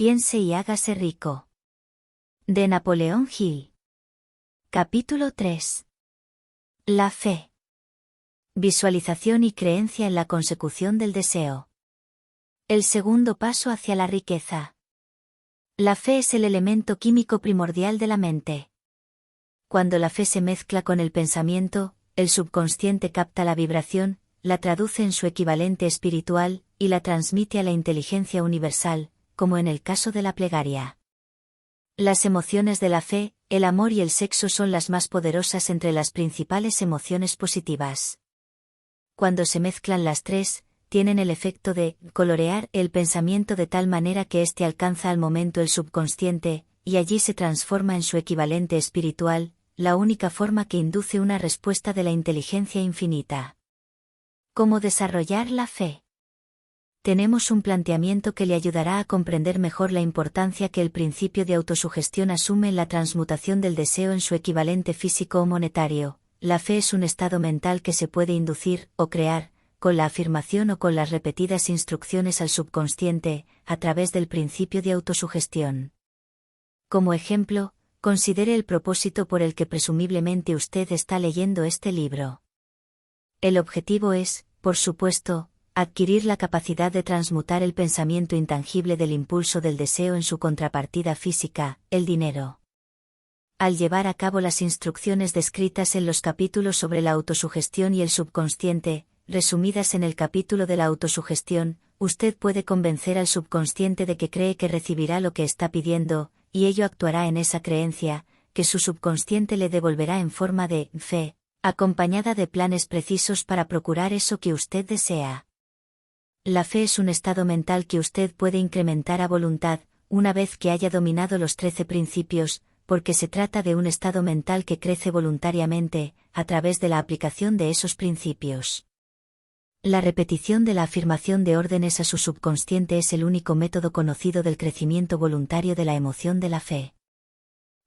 Piense y hágase rico. De Napoleón Hill. Capítulo 3. La fe. Visualización y creencia en la consecución del deseo. El segundo paso hacia la riqueza. La fe es el elemento químico primordial de la mente. Cuando la fe se mezcla con el pensamiento, el subconsciente capta la vibración, la traduce en su equivalente espiritual, y la transmite a la inteligencia universal, como en el caso de la plegaria. Las emociones de la fe, el amor y el sexo son las más poderosas entre las principales emociones positivas. Cuando se mezclan las tres, tienen el efecto de colorear el pensamiento de tal manera que éste alcanza al momento el subconsciente, y allí se transforma en su equivalente espiritual, la única forma que induce una respuesta de la inteligencia infinita. ¿Cómo desarrollar la fe? Tenemos un planteamiento que le ayudará a comprender mejor la importancia que el principio de autosugestión asume en la transmutación del deseo en su equivalente físico o monetario. La fe es un estado mental que se puede inducir o crear, con la afirmación o con las repetidas instrucciones al subconsciente, a través del principio de autosugestión. Como ejemplo, considere el propósito por el que presumiblemente usted está leyendo este libro. El objetivo es, por supuesto, adquirir la capacidad de transmutar el pensamiento intangible del impulso del deseo en su contrapartida física, el dinero. Al llevar a cabo las instrucciones descritas en los capítulos sobre la autosugestión y el subconsciente, resumidas en el capítulo de la autosugestión, usted puede convencer al subconsciente de que cree que recibirá lo que está pidiendo, y ello actuará en esa creencia, que su subconsciente le devolverá en forma de fe, acompañada de planes precisos para procurar eso que usted desea. La fe es un estado mental que usted puede incrementar a voluntad, una vez que haya dominado los 13 principios, porque se trata de un estado mental que crece voluntariamente, a través de la aplicación de esos principios. La repetición de la afirmación de órdenes a su subconsciente es el único método conocido del crecimiento voluntario de la emoción de la fe.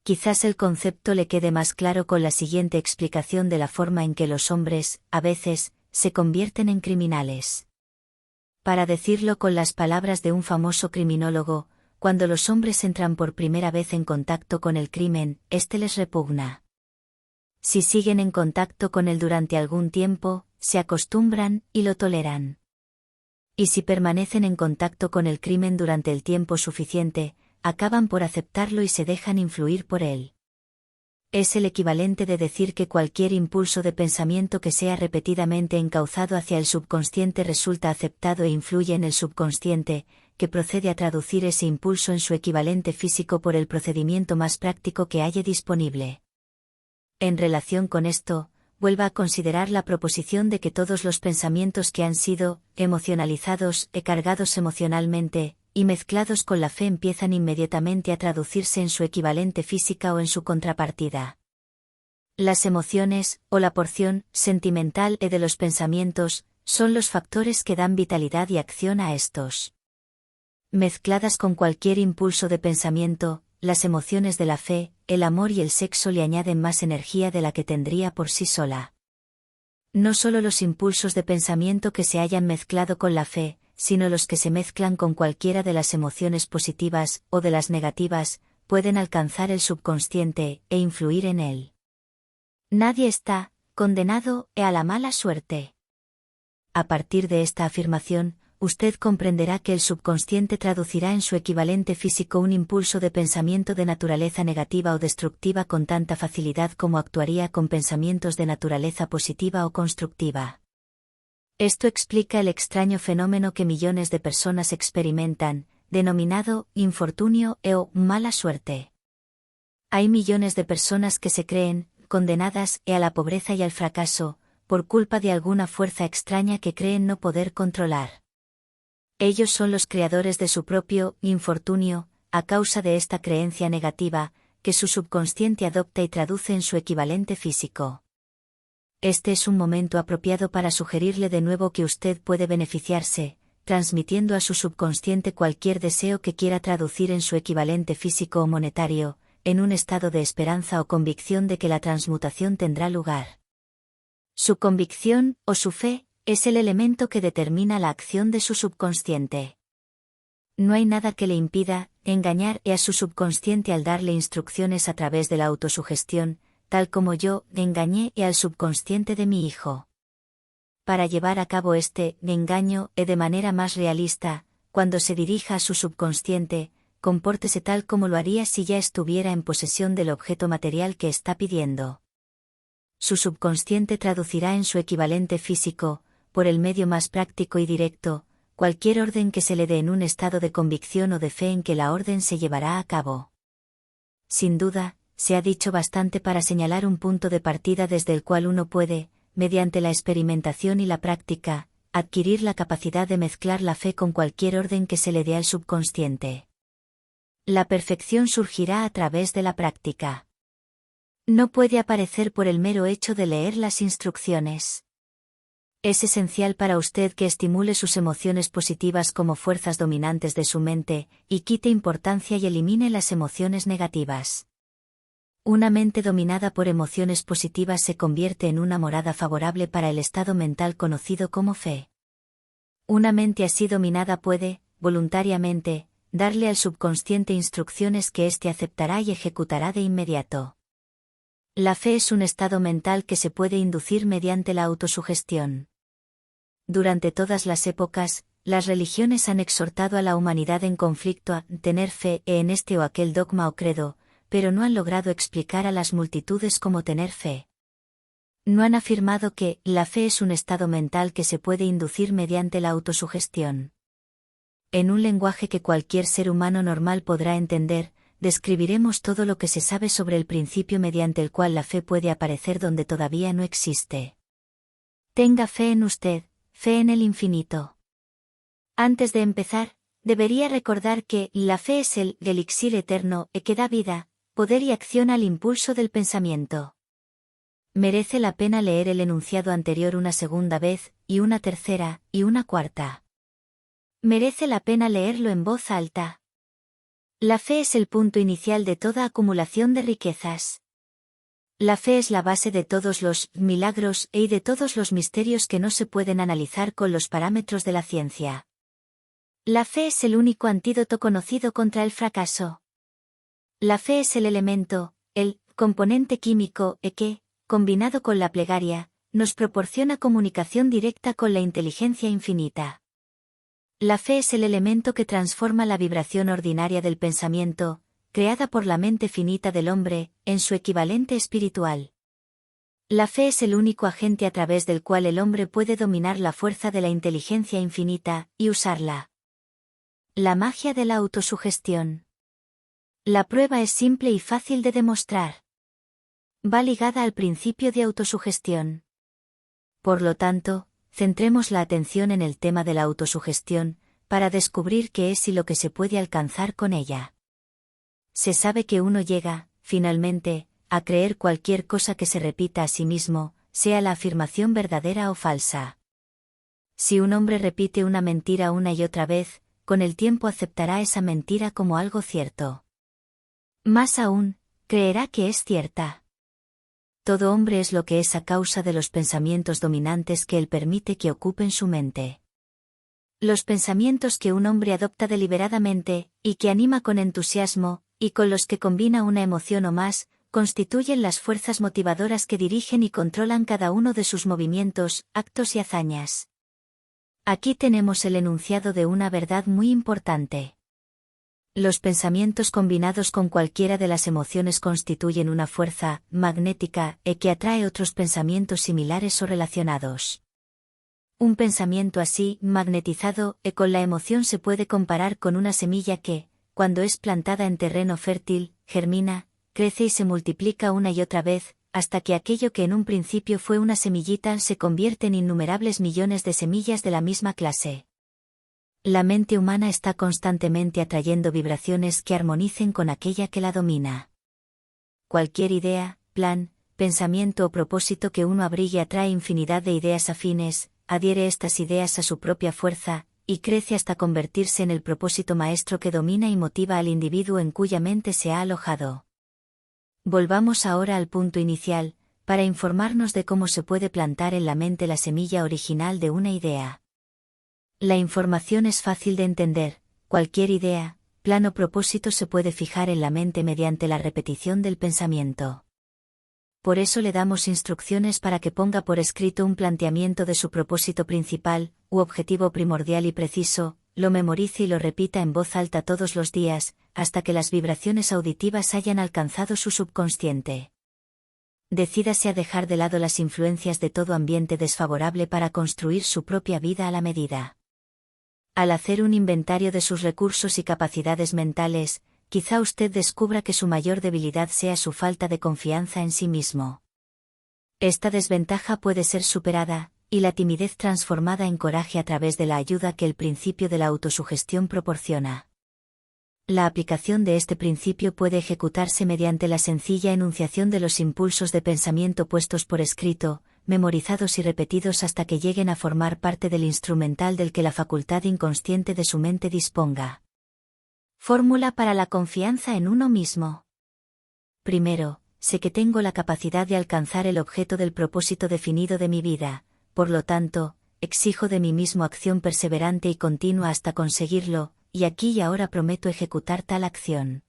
Quizás el concepto le quede más claro con la siguiente explicación de la forma en que los hombres, a veces, se convierten en criminales. Para decirlo con las palabras de un famoso criminólogo, cuando los hombres entran por primera vez en contacto con el crimen, éste les repugna. Si siguen en contacto con él durante algún tiempo, se acostumbran y lo toleran. Y si permanecen en contacto con el crimen durante el tiempo suficiente, acaban por aceptarlo y se dejan influir por él. Es el equivalente de decir que cualquier impulso de pensamiento que sea repetidamente encauzado hacia el subconsciente resulta aceptado e influye en el subconsciente, que procede a traducir ese impulso en su equivalente físico por el procedimiento más práctico que haya disponible. En relación con esto, vuelva a considerar la proposición de que todos los pensamientos que han sido emocionalizados e cargados emocionalmente, y mezclados con la fe empiezan inmediatamente a traducirse en su equivalente física o en su contrapartida. Las emociones, o la porción sentimental de los pensamientos, son los factores que dan vitalidad y acción a estos. Mezcladas con cualquier impulso de pensamiento, las emociones de la fe, el amor y el sexo le añaden más energía de la que tendría por sí sola. No solo los impulsos de pensamiento que se hayan mezclado con la fe, sino los que se mezclan con cualquiera de las emociones positivas o de las negativas, pueden alcanzar el subconsciente e influir en él. Nadie está condenado a la mala suerte. A partir de esta afirmación, usted comprenderá que el subconsciente traducirá en su equivalente físico un impulso de pensamiento de naturaleza negativa o destructiva con tanta facilidad como actuaría con pensamientos de naturaleza positiva o constructiva. Esto explica el extraño fenómeno que millones de personas experimentan, denominado infortunio o mala suerte. Hay millones de personas que se creen condenadas a la pobreza y al fracaso, por culpa de alguna fuerza extraña que creen no poder controlar. Ellos son los creadores de su propio infortunio, a causa de esta creencia negativa, que su subconsciente adopta y traduce en su equivalente físico. Este es un momento apropiado para sugerirle de nuevo que usted puede beneficiarse, transmitiendo a su subconsciente cualquier deseo que quiera traducir en su equivalente físico o monetario, en un estado de esperanza o convicción de que la transmutación tendrá lugar. Su convicción, o su fe, es el elemento que determina la acción de su subconsciente. No hay nada que le impida engañar a su subconsciente al darle instrucciones a través de la autosugestión, tal como yo engañé al subconsciente de mi hijo. Para llevar a cabo este engaño de manera más realista, cuando se dirija a su subconsciente, compórtese tal como lo haría si ya estuviera en posesión del objeto material que está pidiendo. Su subconsciente traducirá en su equivalente físico, por el medio más práctico y directo, cualquier orden que se le dé en un estado de convicción o de fe en que la orden se llevará a cabo. Sin duda, se ha dicho bastante para señalar un punto de partida desde el cual uno puede, mediante la experimentación y la práctica, adquirir la capacidad de mezclar la fe con cualquier orden que se le dé al subconsciente. La perfección surgirá a través de la práctica. No puede aparecer por el mero hecho de leer las instrucciones. Es esencial para usted que estimule sus emociones positivas como fuerzas dominantes de su mente, y quite importancia y elimine las emociones negativas. Una mente dominada por emociones positivas se convierte en una morada favorable para el estado mental conocido como fe. Una mente así dominada puede, voluntariamente, darle al subconsciente instrucciones que éste aceptará y ejecutará de inmediato. La fe es un estado mental que se puede inducir mediante la autosugestión. Durante todas las épocas, las religiones han exhortado a la humanidad en conflicto a tener fe en este o aquel dogma o credo, pero no han logrado explicar a las multitudes cómo tener fe. No han afirmado que la fe es un estado mental que se puede inducir mediante la autosugestión. En un lenguaje que cualquier ser humano normal podrá entender, describiremos todo lo que se sabe sobre el principio mediante el cual la fe puede aparecer donde todavía no existe. Tenga fe en usted, fe en el infinito. Antes de empezar, debería recordar que la fe es el elixir eterno que da vida, poder y acción al impulso del pensamiento. Merece la pena leer el enunciado anterior una segunda vez, y una tercera, y una cuarta. Merece la pena leerlo en voz alta. La fe es el punto inicial de toda acumulación de riquezas. La fe es la base de todos los milagros y de todos los misterios que no se pueden analizar con los parámetros de la ciencia. La fe es el único antídoto conocido contra el fracaso. La fe es el elemento, el componente químico que, combinado con la plegaria, nos proporciona comunicación directa con la inteligencia infinita. La fe es el elemento que transforma la vibración ordinaria del pensamiento, creada por la mente finita del hombre, en su equivalente espiritual. La fe es el único agente a través del cual el hombre puede dominar la fuerza de la inteligencia infinita, y usarla. La magia de la autosugestión. La prueba es simple y fácil de demostrar. Va ligada al principio de autosugestión. Por lo tanto, centremos la atención en el tema de la autosugestión, para descubrir qué es y lo que se puede alcanzar con ella. Se sabe que uno llega, finalmente, a creer cualquier cosa que se repita a sí mismo, sea la afirmación verdadera o falsa. Si un hombre repite una mentira una y otra vez, con el tiempo aceptará esa mentira como algo cierto. Más aún, creerá que es cierta. Todo hombre es lo que es a causa de los pensamientos dominantes que él permite que ocupen su mente. Los pensamientos que un hombre adopta deliberadamente, y que anima con entusiasmo, y con los que combina una emoción o más, constituyen las fuerzas motivadoras que dirigen y controlan cada uno de sus movimientos, actos y hazañas. Aquí tenemos el enunciado de una verdad muy importante. Los pensamientos combinados con cualquiera de las emociones constituyen una fuerza magnética que atrae otros pensamientos similares o relacionados. Un pensamiento así, magnetizado con la emoción se puede comparar con una semilla que, cuando es plantada en terreno fértil, germina, crece y se multiplica una y otra vez, hasta que aquello que en un principio fue una semillita se convierte en innumerables millones de semillas de la misma clase. La mente humana está constantemente atrayendo vibraciones que armonicen con aquella que la domina. Cualquier idea, plan, pensamiento o propósito que uno abrigue atrae infinidad de ideas afines, adhiere estas ideas a su propia fuerza, y crece hasta convertirse en el propósito maestro que domina y motiva al individuo en cuya mente se ha alojado. Volvamos ahora al punto inicial, para informarnos de cómo se puede plantar en la mente la semilla original de una idea. La información es fácil de entender, cualquier idea, plano propósito se puede fijar en la mente mediante la repetición del pensamiento. Por eso le damos instrucciones para que ponga por escrito un planteamiento de su propósito principal, u objetivo primordial y preciso, lo memorice y lo repita en voz alta todos los días, hasta que las vibraciones auditivas hayan alcanzado su subconsciente. Decídase a dejar de lado las influencias de todo ambiente desfavorable para construir su propia vida a la medida. Al hacer un inventario de sus recursos y capacidades mentales, quizá usted descubra que su mayor debilidad sea su falta de confianza en sí mismo. Esta desventaja puede ser superada, y la timidez transformada en coraje a través de la ayuda que el principio de la autosugestión proporciona. La aplicación de este principio puede ejecutarse mediante la sencilla enunciación de los impulsos de pensamiento puestos por escrito, memorizados y repetidos hasta que lleguen a formar parte del instrumental del que la facultad inconsciente de su mente disponga. Fórmula para la confianza en uno mismo. Primero, sé que tengo la capacidad de alcanzar el objeto del propósito definido de mi vida, por lo tanto, exijo de mí mismo acción perseverante y continua hasta conseguirlo, y aquí y ahora prometo ejecutar tal acción.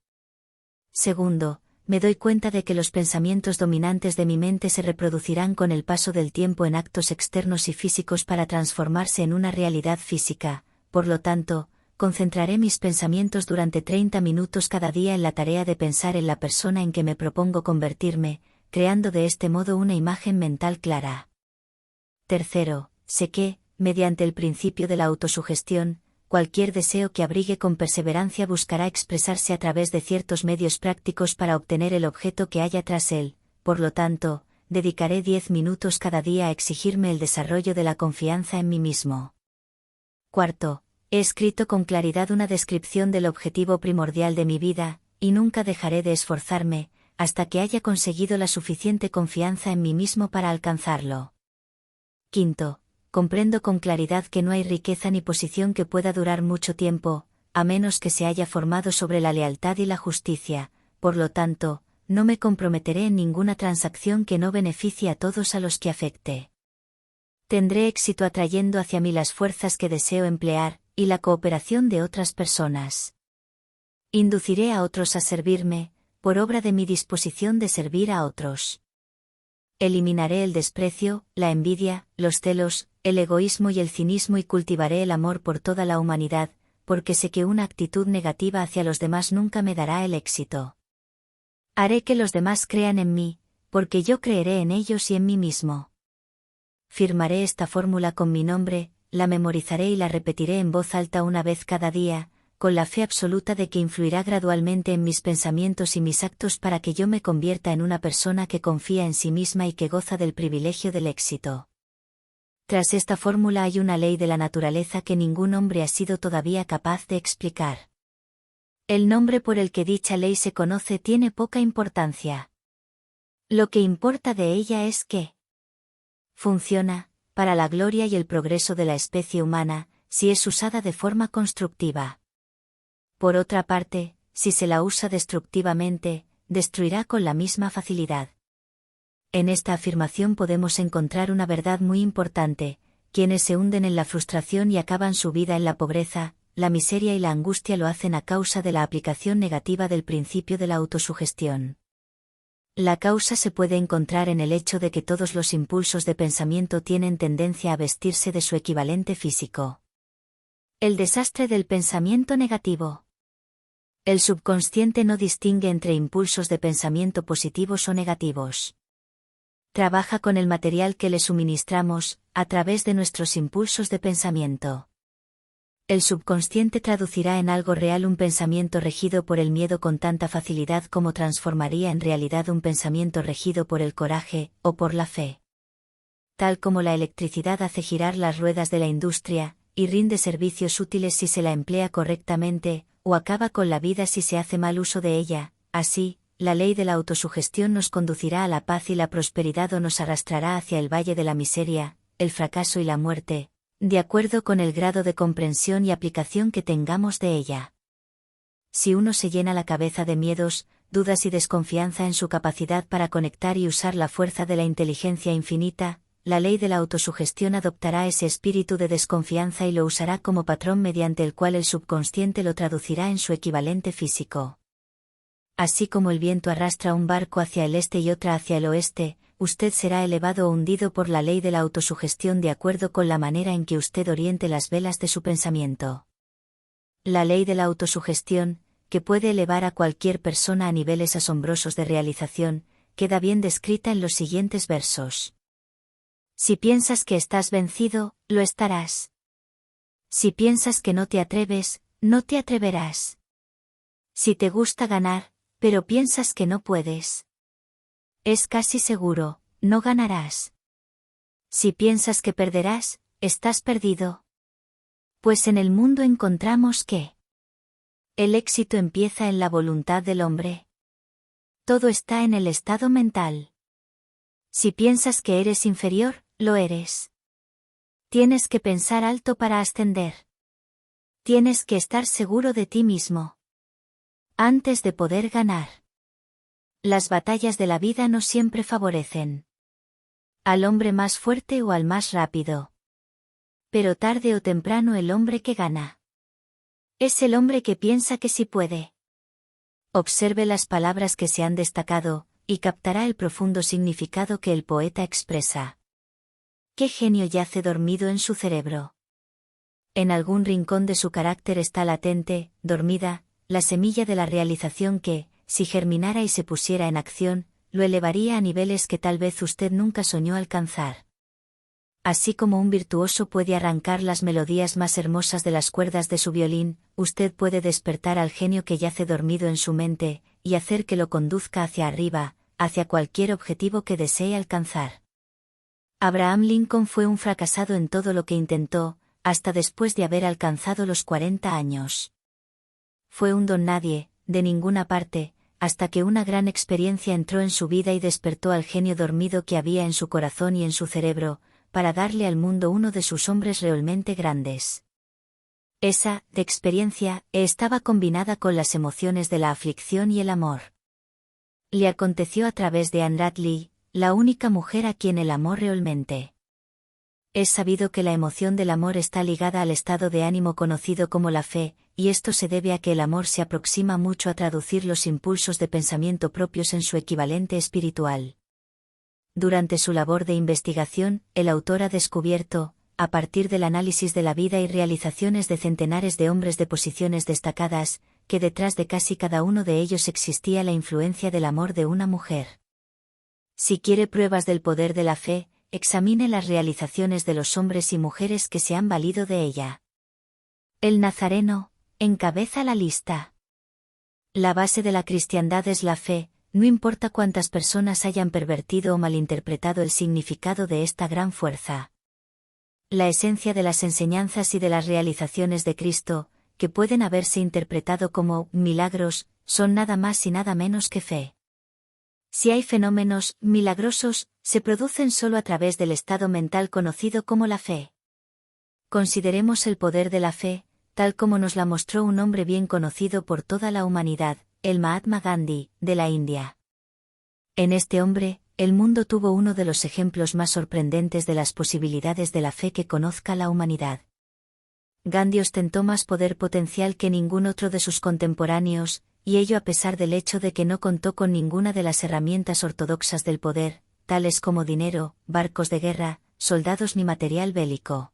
Segundo, me doy cuenta de que los pensamientos dominantes de mi mente se reproducirán con el paso del tiempo en actos externos y físicos para transformarse en una realidad física, por lo tanto, concentraré mis pensamientos durante 30 minutos cada día en la tarea de pensar en la persona en que me propongo convertirme, creando de este modo una imagen mental clara. Tercero, sé que, mediante el principio de la autosugestión, cualquier deseo que abrigue con perseverancia buscará expresarse a través de ciertos medios prácticos para obtener el objeto que haya tras él, por lo tanto, dedicaré 10 minutos cada día a exigirme el desarrollo de la confianza en mí mismo. Cuarto, he escrito con claridad una descripción del objetivo primordial de mi vida, y nunca dejaré de esforzarme, hasta que haya conseguido la suficiente confianza en mí mismo para alcanzarlo. Quinto, comprendo con claridad que no hay riqueza ni posición que pueda durar mucho tiempo, a menos que se haya formado sobre la lealtad y la justicia, por lo tanto, no me comprometeré en ninguna transacción que no beneficie a todos a los que afecte. Tendré éxito atrayendo hacia mí las fuerzas que deseo emplear, y la cooperación de otras personas. Induciré a otros a servirme, por obra de mi disposición de servir a otros. Eliminaré el desprecio, la envidia, los celos, el egoísmo y el cinismo y cultivaré el amor por toda la humanidad, porque sé que una actitud negativa hacia los demás nunca me dará el éxito. Haré que los demás crean en mí, porque yo creeré en ellos y en mí mismo. Firmaré esta fórmula con mi nombre, la memorizaré y la repetiré en voz alta una vez cada día, con la fe absoluta de que influirá gradualmente en mis pensamientos y mis actos para que yo me convierta en una persona que confía en sí misma y que goza del privilegio del éxito. Tras esta fórmula hay una ley de la naturaleza que ningún hombre ha sido todavía capaz de explicar. El nombre por el que dicha ley se conoce tiene poca importancia. Lo que importa de ella es que funciona, para la gloria y el progreso de la especie humana, si es usada de forma constructiva. Por otra parte, si se la usa destructivamente, destruirá con la misma facilidad. En esta afirmación podemos encontrar una verdad muy importante: quienes se hunden en la frustración y acaban su vida en la pobreza, la miseria y la angustia lo hacen a causa de la aplicación negativa del principio de la autosugestión. La causa se puede encontrar en el hecho de que todos los impulsos de pensamiento tienen tendencia a vestirse de su equivalente físico. El desastre del pensamiento negativo. El subconsciente no distingue entre impulsos de pensamiento positivos o negativos. Trabaja con el material que le suministramos, a través de nuestros impulsos de pensamiento. El subconsciente traducirá en algo real un pensamiento regido por el miedo con tanta facilidad como transformaría en realidad un pensamiento regido por el coraje, o por la fe. Tal como la electricidad hace girar las ruedas de la industria, y rinde servicios útiles si se la emplea correctamente, o acaba con la vida si se hace mal uso de ella, así, la ley de la autosugestión nos conducirá a la paz y la prosperidad o nos arrastrará hacia el valle de la miseria, el fracaso y la muerte, de acuerdo con el grado de comprensión y aplicación que tengamos de ella. Si uno se llena la cabeza de miedos, dudas y desconfianza en su capacidad para conectar y usar la fuerza de la inteligencia infinita, la ley de la autosugestión adoptará ese espíritu de desconfianza y lo usará como patrón mediante el cual el subconsciente lo traducirá en su equivalente físico. Así como el viento arrastra un barco hacia el este y otra hacia el oeste, usted será elevado o hundido por la ley de la autosugestión de acuerdo con la manera en que usted oriente las velas de su pensamiento. La ley de la autosugestión, que puede elevar a cualquier persona a niveles asombrosos de realización, queda bien descrita en los siguientes versos. Si piensas que estás vencido, lo estarás. Si piensas que no te atreves, no te atreverás. Si te gusta ganar, pero piensas que no puedes, es casi seguro, no ganarás. Si piensas que perderás, estás perdido. Pues en el mundo encontramos que el éxito empieza en la voluntad del hombre. Todo está en el estado mental. Si piensas que eres inferior, lo eres. Tienes que pensar alto para ascender. Tienes que estar seguro de ti mismo antes de poder ganar. Las batallas de la vida no siempre favorecen al hombre más fuerte o al más rápido. Pero tarde o temprano el hombre que gana es el hombre que piensa que sí puede. Observe las palabras que se han destacado, y captará el profundo significado que el poeta expresa. ¿Qué genio yace dormido en su cerebro? En algún rincón de su carácter está latente, dormida, la semilla de la realización que, si germinara y se pusiera en acción, lo elevaría a niveles que tal vez usted nunca soñó alcanzar. Así como un virtuoso puede arrancar las melodías más hermosas de las cuerdas de su violín, usted puede despertar al genio que yace dormido en su mente, y hacer que lo conduzca hacia arriba, hacia cualquier objetivo que desee alcanzar. Abraham Lincoln fue un fracasado en todo lo que intentó, hasta después de haber alcanzado los 40 años. Fue un don nadie, de ninguna parte, hasta que una gran experiencia entró en su vida y despertó al genio dormido que había en su corazón y en su cerebro, para darle al mundo uno de sus hombres realmente grandes. Esa, de experiencia, estaba combinada con las emociones de la aflicción y el amor. Le aconteció a través de Anne Radley, la única mujer a quien el amor realmente. Es sabido que la emoción del amor está ligada al estado de ánimo conocido como la fe, y esto se debe a que el amor se aproxima mucho a traducir los impulsos de pensamiento propios en su equivalente espiritual. Durante su labor de investigación, el autor ha descubierto, a partir del análisis de la vida y realizaciones de centenares de hombres de posiciones destacadas, que detrás de casi cada uno de ellos existía la influencia del amor de una mujer. Si quiere pruebas del poder de la fe, examine las realizaciones de los hombres y mujeres que se han valido de ella. El Nazareno encabeza la lista. La base de la cristiandad es la fe, no importa cuántas personas hayan pervertido o malinterpretado el significado de esta gran fuerza. La esencia de las enseñanzas y de las realizaciones de Cristo, que pueden haberse interpretado como milagros, son nada más y nada menos que fe. Si hay fenómenos milagrosos, se producen solo a través del estado mental conocido como la fe. Consideremos el poder de la fe, tal como nos la mostró un hombre bien conocido por toda la humanidad, el Mahatma Gandhi, de la India. En este hombre, el mundo tuvo uno de los ejemplos más sorprendentes de las posibilidades de la fe que conozca la humanidad. Gandhi ostentó más poder potencial que ningún otro de sus contemporáneos, y ello a pesar del hecho de que no contó con ninguna de las herramientas ortodoxas del poder, tales como dinero, barcos de guerra, soldados ni material bélico.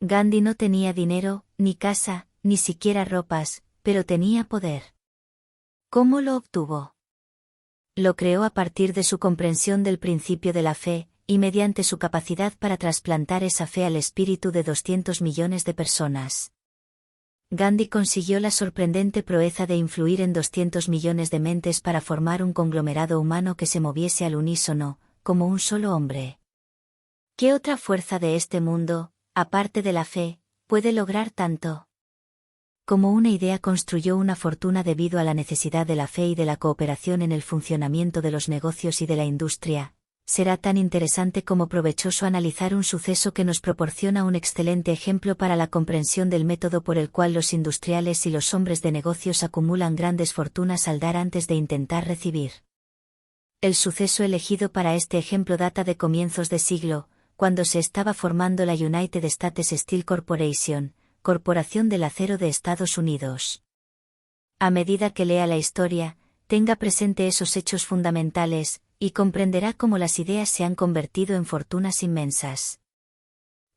Gandhi no tenía dinero, ni casa, ni siquiera ropas, pero tenía poder. ¿Cómo lo obtuvo? Lo creó a partir de su comprensión del principio de la fe, y mediante su capacidad para trasplantar esa fe al espíritu de 200 millones de personas. Gandhi consiguió la sorprendente proeza de influir en 200 millones de mentes para formar un conglomerado humano que se moviese al unísono, como un solo hombre. ¿Qué otra fuerza de este mundo, aparte de la fe, puede lograr tanto? Como una idea construyó una fortuna debido a la necesidad de la fe y de la cooperación en el funcionamiento de los negocios y de la industria, será tan interesante como provechoso analizar un suceso que nos proporciona un excelente ejemplo para la comprensión del método por el cual los industriales y los hombres de negocios acumulan grandes fortunas al dar antes de intentar recibir. El suceso elegido para este ejemplo data de comienzos de siglo, cuando se estaba formando la United States Steel Corporation, Corporación del Acero de Estados Unidos. A medida que lea la historia, tenga presente esos hechos fundamentales, y comprenderá cómo las ideas se han convertido en fortunas inmensas.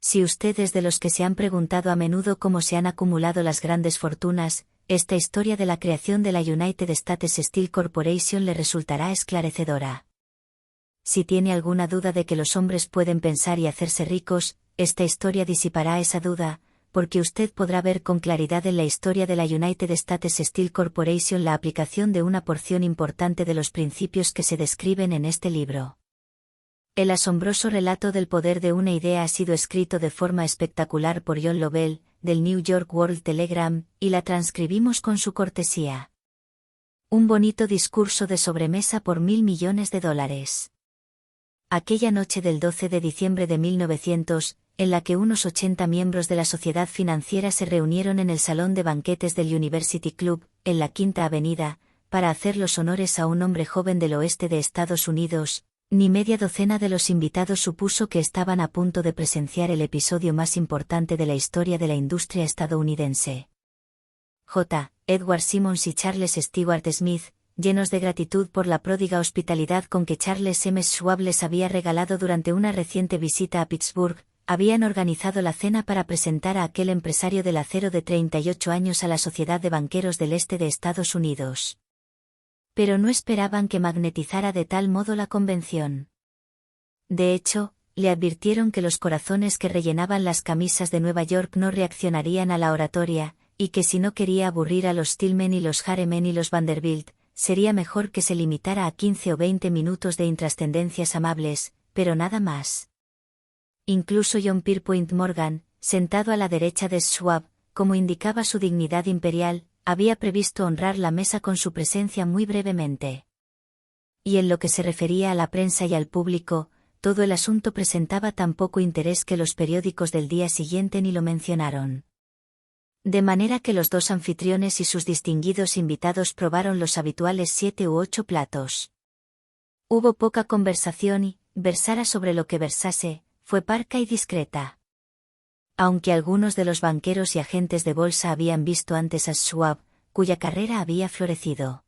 Si usted es de los que se han preguntado a menudo cómo se han acumulado las grandes fortunas, esta historia de la creación de la United States Steel Corporation le resultará esclarecedora. Si tiene alguna duda de que los hombres pueden pensar y hacerse ricos, esta historia disipará esa duda, porque usted podrá ver con claridad en la historia de la United States Steel Corporation la aplicación de una porción importante de los principios que se describen en este libro. El asombroso relato del poder de una idea ha sido escrito de forma espectacular por John Lovell, del New York World Telegram, y la transcribimos con su cortesía. Un bonito discurso de sobremesa por $1.000 millones. Aquella noche del 12 de diciembre de 1900, en la que unos 80 miembros de la sociedad financiera se reunieron en el salón de banquetes del University Club, en la Quinta Avenida, para hacer los honores a un hombre joven del oeste de Estados Unidos, ni media docena de los invitados supuso que estaban a punto de presenciar el episodio más importante de la historia de la industria estadounidense. J. Edward Simmons y Charles Stewart Smith, llenos de gratitud por la pródiga hospitalidad con que Charles M. Schwab les había regalado durante una reciente visita a Pittsburgh, habían organizado la cena para presentar a aquel empresario del acero de 38 años a la Sociedad de Banqueros del Este de Estados Unidos. Pero no esperaban que magnetizara de tal modo la convención. De hecho, le advirtieron que los corazones que rellenaban las camisas de Nueva York no reaccionarían a la oratoria, y que si no quería aburrir a los Stillman y los Harriman y los Vanderbilt, sería mejor que se limitara a 15 o 20 minutos de intrascendencias amables, pero nada más. Incluso John Pierpont Morgan, sentado a la derecha de Schwab, como indicaba su dignidad imperial, había previsto honrar la mesa con su presencia muy brevemente. Y en lo que se refería a la prensa y al público, todo el asunto presentaba tan poco interés que los periódicos del día siguiente ni lo mencionaron. De manera que los dos anfitriones y sus distinguidos invitados probaron los habituales 7 u 8 platos. Hubo poca conversación y, versara sobre lo que versase, fue parca y discreta. Aunque algunos de los banqueros y agentes de bolsa habían visto antes a Schwab, cuya carrera había florecido.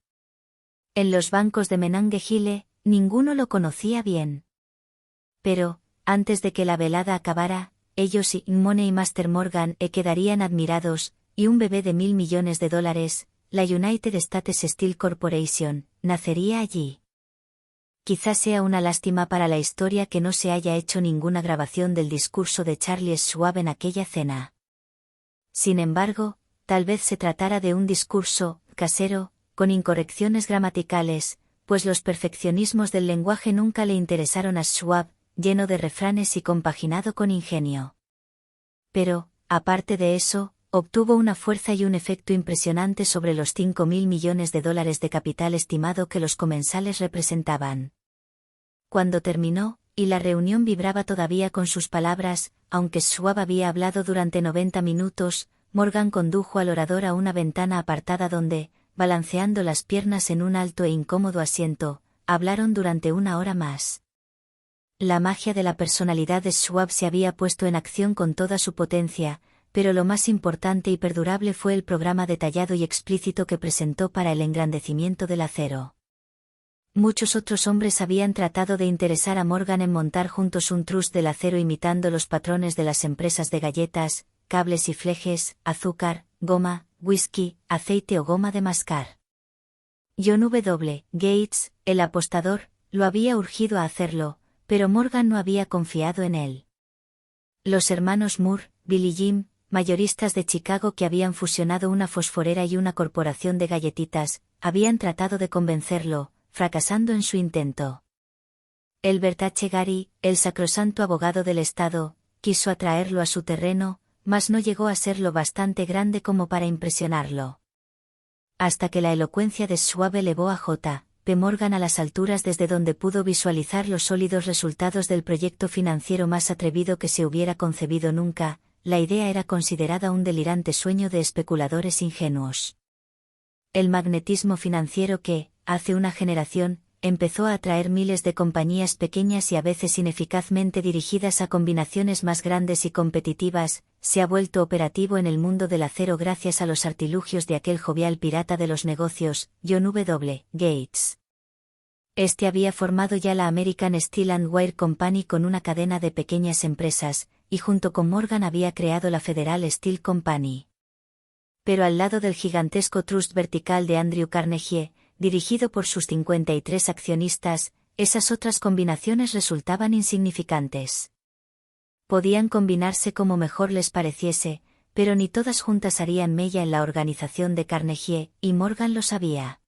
En los bancos de Monongahela, ninguno lo conocía bien. Pero, antes de que la velada acabara, ellos y Money Master Morgan quedarían admirados, y un bebé de $1.000 millones, la United States Steel Corporation, nacería allí. Quizás sea una lástima para la historia que no se haya hecho ninguna grabación del discurso de Charles Schwab en aquella cena. Sin embargo, tal vez se tratara de un discurso casero, con incorrecciones gramaticales, pues los perfeccionismos del lenguaje nunca le interesaron a Schwab, lleno de refranes y compaginado con ingenio. Pero, aparte de eso, obtuvo una fuerza y un efecto impresionante sobre los $5.000 millones de capital estimado que los comensales representaban. Cuando terminó, y la reunión vibraba todavía con sus palabras, aunque Schwab había hablado durante 90 minutos, Morgan condujo al orador a una ventana apartada donde, balanceando las piernas en un alto e incómodo asiento, hablaron durante 1 hora más. La magia de la personalidad de Schwab se había puesto en acción con toda su potencia, pero lo más importante y perdurable fue el programa detallado y explícito que presentó para el engrandecimiento del acero. Muchos otros hombres habían tratado de interesar a Morgan en montar juntos un trust del acero imitando los patrones de las empresas de galletas, cables y flejes, azúcar, goma, whisky, aceite o goma de mascar. John W. Gates, el apostador, lo había urgido a hacerlo, pero Morgan no había confiado en él. Los hermanos Moore, Bill y Jim, mayoristas de Chicago que habían fusionado una fosforera y una corporación de galletitas, habían tratado de convencerlo, fracasando en su intento. Elbert H. Gary, el sacrosanto abogado del Estado, quiso atraerlo a su terreno, mas no llegó a ser lo bastante grande como para impresionarlo. Hasta que la elocuencia de Schwab elevó a J. P. Morgan a las alturas desde donde pudo visualizar los sólidos resultados del proyecto financiero más atrevido que se hubiera concebido nunca, la idea era considerada un delirante sueño de especuladores ingenuos. El magnetismo financiero que, hace una generación, empezó a atraer miles de compañías pequeñas y a veces ineficazmente dirigidas a combinaciones más grandes y competitivas, se ha vuelto operativo en el mundo del acero gracias a los artilugios de aquel jovial pirata de los negocios, John W. Gates. Este había formado ya la American Steel and Wire Company con una cadena de pequeñas empresas, y junto con Morgan había creado la Federal Steel Company. Pero al lado del gigantesco trust vertical de Andrew Carnegie, dirigido por sus 53 accionistas, esas otras combinaciones resultaban insignificantes. Podían combinarse como mejor les pareciese, pero ni todas juntas harían mella en la organización de Carnegie, y Morgan lo sabía.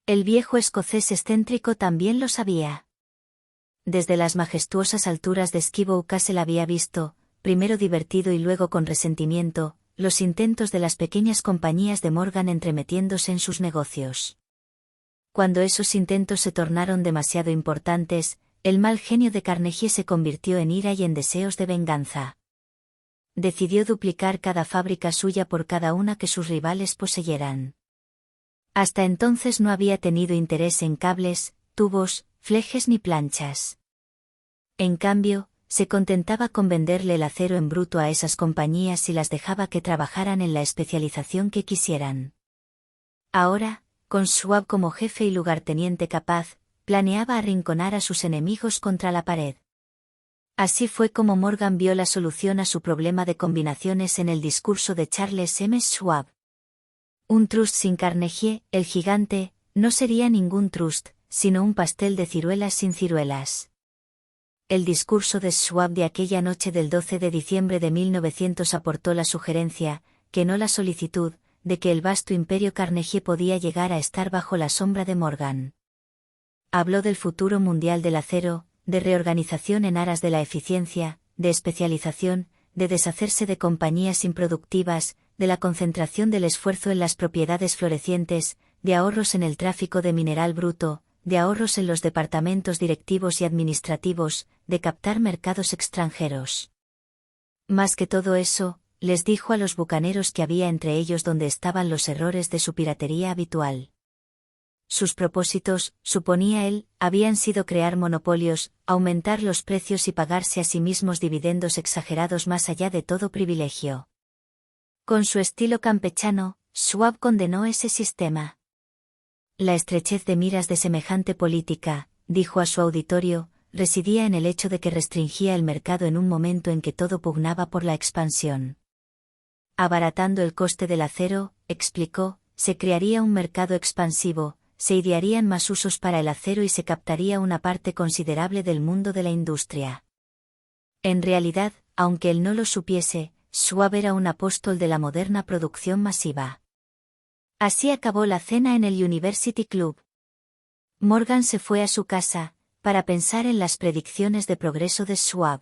El viejo escocés excéntrico también lo sabía. Desde las majestuosas alturas de Skibow Castle había visto, primero divertido y luego con resentimiento, los intentos de las pequeñas compañías de Morgan entremetiéndose en sus negocios. Cuando esos intentos se tornaron demasiado importantes, el mal genio de Carnegie se convirtió en ira y en deseos de venganza. Decidió duplicar cada fábrica suya por cada una que sus rivales poseyeran. Hasta entonces no había tenido interés en cables, tubos, flejes ni planchas. En cambio, se contentaba con venderle el acero en bruto a esas compañías y las dejaba que trabajaran en la especialización que quisieran. Ahora, con Schwab como jefe y lugarteniente capaz, planeaba arrinconar a sus enemigos contra la pared. Así fue como Morgan vio la solución a su problema de combinaciones en el discurso de Charles M. Schwab. Un trust sin Carnegie, el gigante, no sería ningún trust, sino un pastel de ciruelas sin ciruelas. El discurso de Schwab de aquella noche del 12 de diciembre de 1900 aportó la sugerencia, que no la solicitud, de que el vasto imperio Carnegie podía llegar a estar bajo la sombra de Morgan. Habló del futuro mundial del acero, de reorganización en aras de la eficiencia, de especialización, de deshacerse de compañías improductivas, de la concentración del esfuerzo en las propiedades florecientes, de ahorros en el tráfico de mineral bruto, de ahorros en los departamentos directivos y administrativos, de captar mercados extranjeros. Más que todo eso, les dijo a los bucaneros que había entre ellos donde estaban los errores de su piratería habitual. Sus propósitos, suponía él, habían sido crear monopolios, aumentar los precios y pagarse a sí mismos dividendos exagerados más allá de todo privilegio. Con su estilo campechano, Schwab condenó ese sistema. La estrechez de miras de semejante política, dijo a su auditorio, residía en el hecho de que restringía el mercado en un momento en que todo pugnaba por la expansión. Abaratando el coste del acero, explicó, se crearía un mercado expansivo, se idearían más usos para el acero y se captaría una parte considerable del mundo de la industria. En realidad, aunque él no lo supiese, Schwab era un apóstol de la moderna producción masiva. Así acabó la cena en el University Club. Morgan se fue a su casa, para pensar en las predicciones de progreso de Schwab.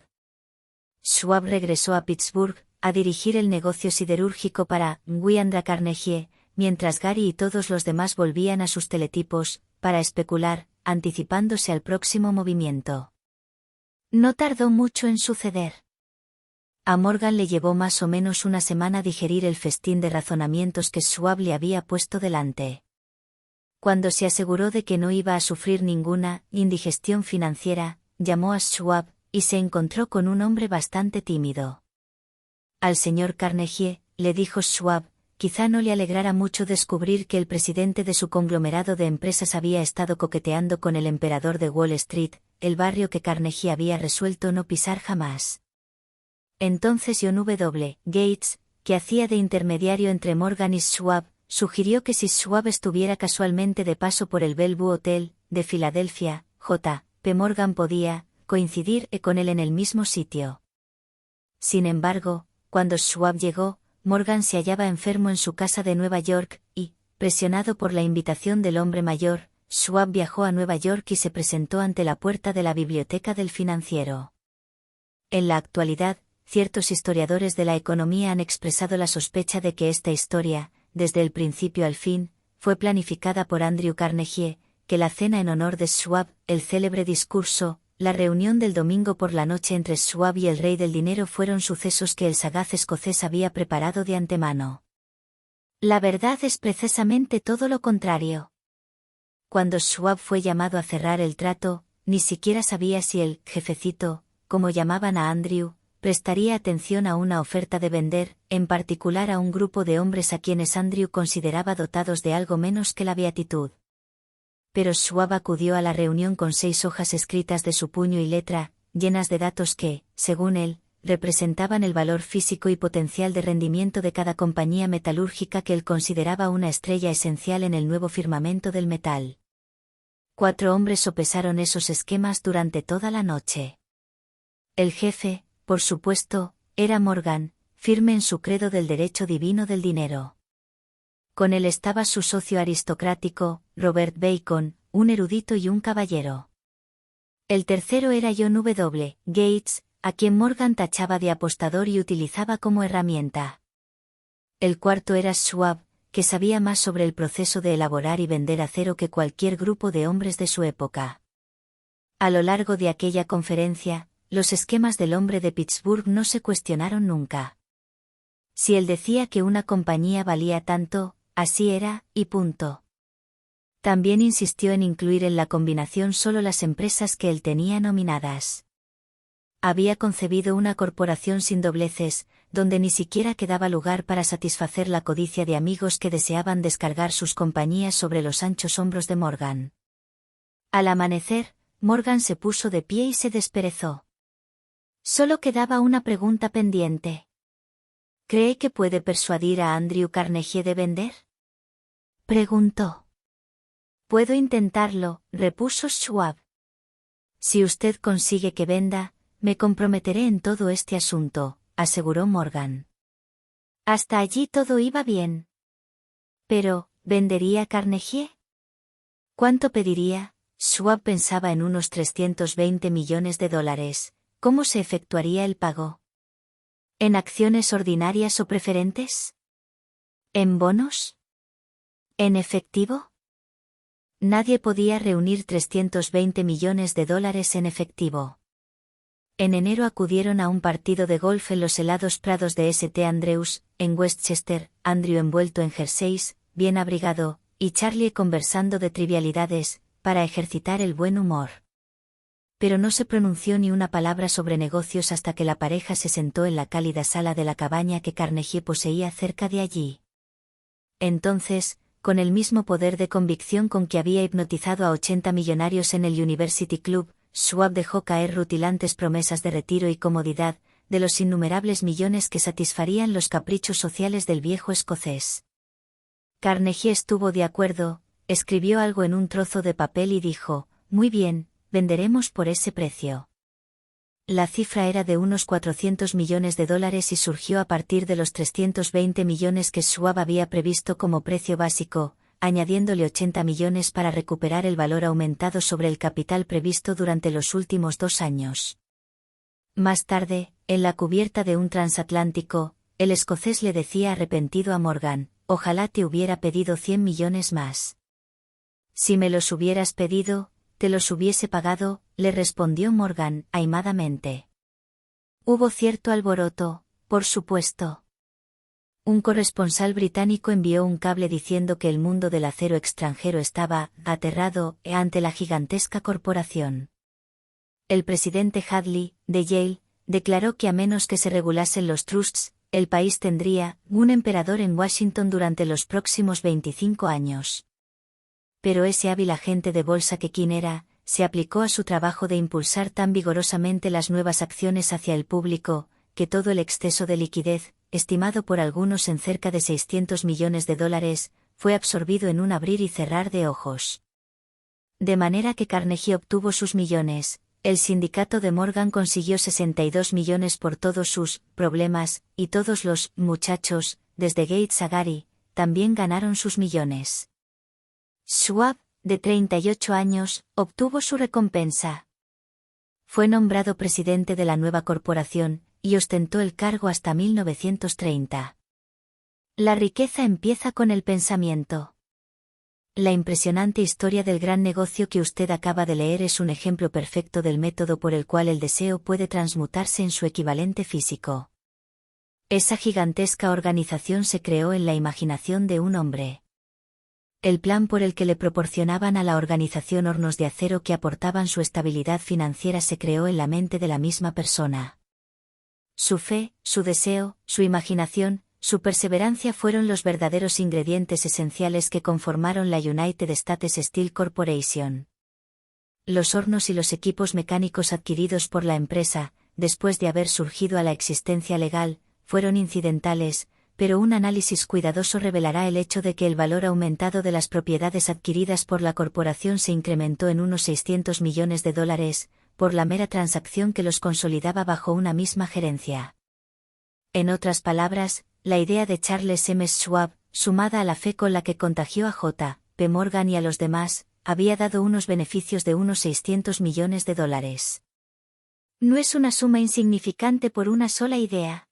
Schwab regresó a Pittsburgh, a dirigir el negocio siderúrgico para Wyandra Carnegie, mientras Gary y todos los demás volvían a sus teletipos, para especular, anticipándose al próximo movimiento. No tardó mucho en suceder. A Morgan le llevó más o menos una semana digerir el festín de razonamientos que Schwab le había puesto delante. Cuando se aseguró de que no iba a sufrir ninguna indigestión financiera, llamó a Schwab, y se encontró con un hombre bastante tímido. Al señor Carnegie, le dijo Schwab, quizá no le alegrara mucho descubrir que el presidente de su conglomerado de empresas había estado coqueteando con el emperador de Wall Street, el barrio que Carnegie había resuelto no pisar jamás. Entonces John W. Gates, que hacía de intermediario entre Morgan y Schwab, sugirió que si Schwab estuviera casualmente de paso por el Bellevue Hotel, de Filadelfia, J. P. Morgan podía coincidir con él en el mismo sitio. Sin embargo, cuando Schwab llegó, Morgan se hallaba enfermo en su casa de Nueva York, y, presionado por la invitación del hombre mayor, Schwab viajó a Nueva York y se presentó ante la puerta de la biblioteca del financiero. En la actualidad, ciertos historiadores de la economía han expresado la sospecha de que esta historia, desde el principio al fin, fue planificada por Andrew Carnegie, que la cena en honor de Schwab, el célebre discurso, la reunión del domingo por la noche entre Schwab y el rey del dinero fueron sucesos que el sagaz escocés había preparado de antemano. La verdad es precisamente todo lo contrario. Cuando Schwab fue llamado a cerrar el trato, ni siquiera sabía si el jefecito, como llamaban a Andrew, prestaría atención a una oferta de vender, en particular a un grupo de hombres a quienes Andrew consideraba dotados de algo menos que la beatitud. Pero Schwab acudió a la reunión con 6 hojas escritas de su puño y letra, llenas de datos que, según él, representaban el valor físico y potencial de rendimiento de cada compañía metalúrgica que él consideraba una estrella esencial en el nuevo firmamento del metal. 4 hombres sopesaron esos esquemas durante toda la noche. El jefe, por supuesto, era Morgan, firme en su credo del derecho divino del dinero. Con él estaba su socio aristocrático, Robert Bacon, un erudito y un caballero. El tercero era John W. Gates, a quien Morgan tachaba de apostador y utilizaba como herramienta. El cuarto era Schwab, que sabía más sobre el proceso de elaborar y vender acero que cualquier grupo de hombres de su época. A lo largo de aquella conferencia, los esquemas del hombre de Pittsburgh no se cuestionaron nunca. Si él decía que una compañía valía tanto, así era, y punto. También insistió en incluir en la combinación solo las empresas que él tenía nominadas. Había concebido una corporación sin dobleces, donde ni siquiera quedaba lugar para satisfacer la codicia de amigos que deseaban descargar sus compañías sobre los anchos hombros de Morgan. Al amanecer, Morgan se puso de pie y se desperezó. Solo quedaba una pregunta pendiente. ¿Cree que puede persuadir a Andrew Carnegie de vender?, preguntó. Puedo intentarlo, repuso Schwab. Si usted consigue que venda, me comprometeré en todo este asunto, aseguró Morgan. Hasta allí todo iba bien. Pero, ¿vendería Carnegie? ¿Cuánto pediría? Schwab pensaba en unos 320 millones de dólares. ¿Cómo se efectuaría el pago? ¿En acciones ordinarias o preferentes? ¿En bonos? ¿En efectivo? Nadie podía reunir 320 millones de dólares en efectivo. En enero acudieron a un partido de golf en los helados prados de St. Andrews, en Westchester, Andrew envuelto en jerseys, bien abrigado, y Charlie conversando de trivialidades, para ejercitar el buen humor. Pero no se pronunció ni una palabra sobre negocios hasta que la pareja se sentó en la cálida sala de la cabaña que Carnegie poseía cerca de allí. Entonces, con el mismo poder de convicción con que había hipnotizado a 80 millonarios en el University Club, Schwab dejó caer rutilantes promesas de retiro y comodidad, de los innumerables millones que satisfarían los caprichos sociales del viejo escocés. Carnegie estuvo de acuerdo, escribió algo en un trozo de papel y dijo, «Muy bien, venderemos por ese precio». La cifra era de unos 400 millones de dólares y surgió a partir de los 320 millones que Schwab había previsto como precio básico, añadiéndole 80 millones para recuperar el valor aumentado sobre el capital previsto durante los últimos 2 años. Más tarde, en la cubierta de un transatlántico, el escocés le decía arrepentido a Morgan, «Ojalá te hubiera pedido 100 millones más». «Si me los hubieras pedido, te los hubiese pagado», le respondió Morgan, aimadamente. Hubo cierto alboroto, por supuesto. Un corresponsal británico envió un cable diciendo que el mundo del acero extranjero estaba aterrado ante la gigantesca corporación. El presidente Hadley, de Yale, declaró que a menos que se regulasen los trusts, el país tendría un emperador en Washington durante los próximos 25 años. Pero ese hábil agente de bolsa que quien era, se aplicó a su trabajo de impulsar tan vigorosamente las nuevas acciones hacia el público, que todo el exceso de liquidez, estimado por algunos en cerca de 600 millones de dólares, fue absorbido en un abrir y cerrar de ojos. De manera que Carnegie obtuvo sus millones, el sindicato de Morgan consiguió 62 millones por todos sus problemas, y todos los muchachos, desde Gates a Gary, también ganaron sus millones. Schwab, de 38 años, obtuvo su recompensa. Fue nombrado presidente de la nueva corporación, y ostentó el cargo hasta 1930. La riqueza empieza con el pensamiento. La impresionante historia del gran negocio que usted acaba de leer es un ejemplo perfecto del método por el cual el deseo puede transmutarse en su equivalente físico. Esa gigantesca organización se creó en la imaginación de un hombre. El plan por el que le proporcionaban a la organización hornos de acero que aportaban su estabilidad financiera se creó en la mente de la misma persona. Su fe, su deseo, su imaginación, su perseverancia fueron los verdaderos ingredientes esenciales que conformaron la United States Steel Corporation. Los hornos y los equipos mecánicos adquiridos por la empresa, después de haber surgido a la existencia legal, fueron incidentales, pero un análisis cuidadoso revelará el hecho de que el valor aumentado de las propiedades adquiridas por la corporación se incrementó en unos $600 millones, por la mera transacción que los consolidaba bajo una misma gerencia. En otras palabras, la idea de Charles M. Schwab, sumada a la fe con la que contagió a J. P. Morgan y a los demás, había dado unos beneficios de unos $600 millones. No es una suma insignificante por una sola idea.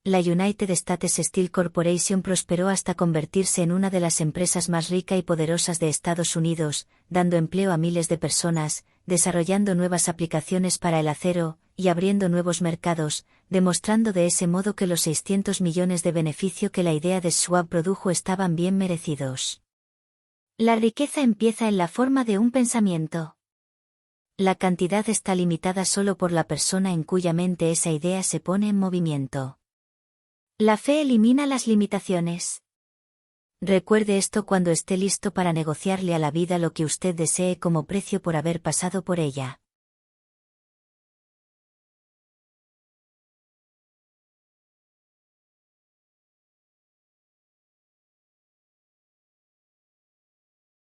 La United States Steel Corporation prosperó hasta convertirse en una de las empresas más ricas y poderosas de Estados Unidos, dando empleo a miles de personas, desarrollando nuevas aplicaciones para el acero, y abriendo nuevos mercados, demostrando de ese modo que los $600 millones de beneficio que la idea de Schwab produjo estaban bien merecidos. La riqueza empieza en la forma de un pensamiento. La cantidad está limitada solo por la persona en cuya mente esa idea se pone en movimiento. La fe elimina las limitaciones. Recuerde esto cuando esté listo para negociarle a la vida lo que usted desee como precio por haber pasado por ella.